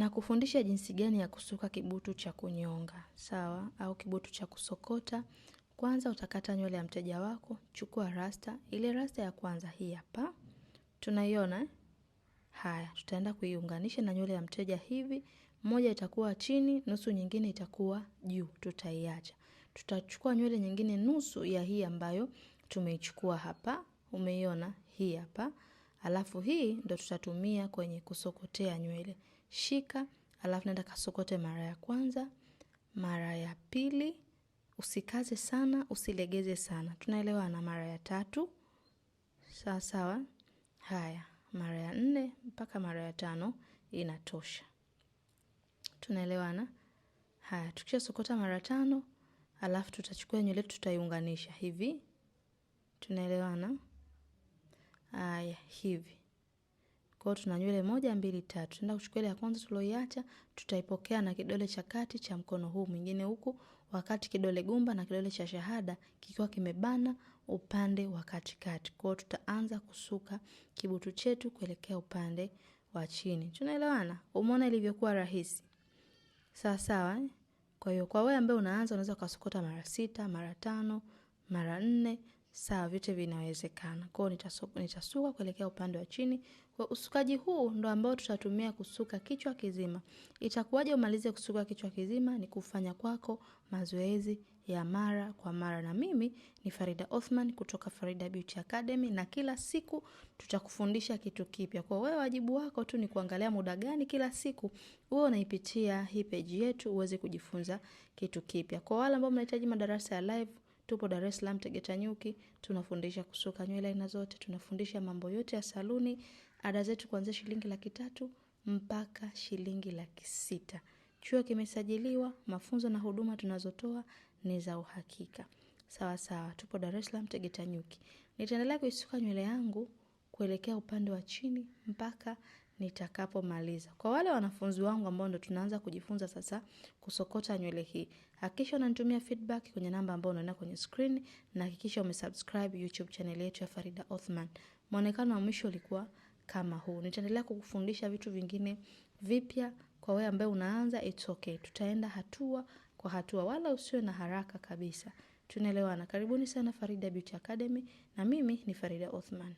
na kufundisha jinsi gani ya kusuka kibutu cha kunyonga, sawa, au kibutu cha kusokota. Kwanza utakata nywele ya mteja wako, chukua rasta. Ile rasta ya kwanza hii hapa. Tunaiona? Haya, tutaenda kuiunganisha na nywele ya mteja hivi. Moja itakuwa chini, nusu nyingine itakuwa juu, tutaiacha. Tutachukua nywele nyingine nusu ya hii ambayo tumeichukua hapa. Umeiona hii hapa. Alafu hii ndo tutatumia kwenye kusokotea nywele. Shika, alafu nenda kasokote mara ya kwanza, mara ya pili, usikaze sana, usilegeze sana. Tunaelewana? Mara ya tatu, sawa sawa. Haya, mara ya 4 mpaka mara ya 5 inatosha. Tunaelewana? Haya, tukisha sokota mara 5, alafu tutachukua nywele tutaiunganisha hivi. Tunaelewana? Haya, hivi. Kwa hiyo tuna nywele 1, 2, 3. Tunaenda kuchukua ile ya kwanza tuloiacha, tutaipokea na kidole cha kati cha mkono huu mwingine huku, wakati kidole gumba na kidole cha shahada kikiwa kimebana upande wa katikati. Kwa hiyo tutaanza kusuka kibutu chetu kuelekea upande wa chini. Tunaelewana? Umeona ilivyokuwa rahisi? Sawa sawa, eh? Kwa hiyo kwa wewe ambaye unaanza unaweza kusokota mara 6, mara 5, mara 4, sawa, vyote vinawezekana. Kwa hiyo nitasuka kuelekea upande wa chini. Kwa usukaji huu ndo ambao tutatumia kusuka kichwa kizima. Itakuwaje umalize kusuka kichwa kizima? Ni kufanya kwako mazoezi ya mara kwa mara. Na mimi ni Farida Othman kutoka Farida Beauty Academy, na kila siku tutakufundisha kitu kipya. Kwa wewe wajibu wako tu ni kuangalia muda gani kila siku wewe unaipitia hii page yetu uweze kujifunza kitu kipya. Kwa wale ambao mnahitaji madarasa ya live, tupo Dar es Salaam Tegeta Nyuki, tunafundisha kusuka nywele aina zote, tunafundisha mambo yote ya saluni. Ada zetu kuanzia shilingi 300 mpaka shilingi 600. Chuo kimesajiliwa, mafunzo na huduma tunazotoa ni za uhakika. Sawa sawa, tupo Dar es Salaam Tegeta Nyuki. Nitaendelea kuisuka nywele yangu kuelekea upande wa chini mpaka nitakapomaliza. Kwa wale wanafunzi wangu ambao ndo tunaanza kujifunza sasa kusokota nywele hii, hakikisha unanitumia feedback kwenye namba ambayo unaona kwenye screen, na hakikisha umesubscribe YouTube channel yetu ya Farida Othman. Muonekano wa mwisho ulikuwa kama huu. Nitaendelea kukufundisha vitu vingine vipya. Kwa wewe ambaye unaanza, it's okay. Tutaenda hatua kwa hatua, wala usiwe na haraka kabisa. Tunaelewana? Karibuni sana Farida Beauty Academy, na mimi ni Farida Othman.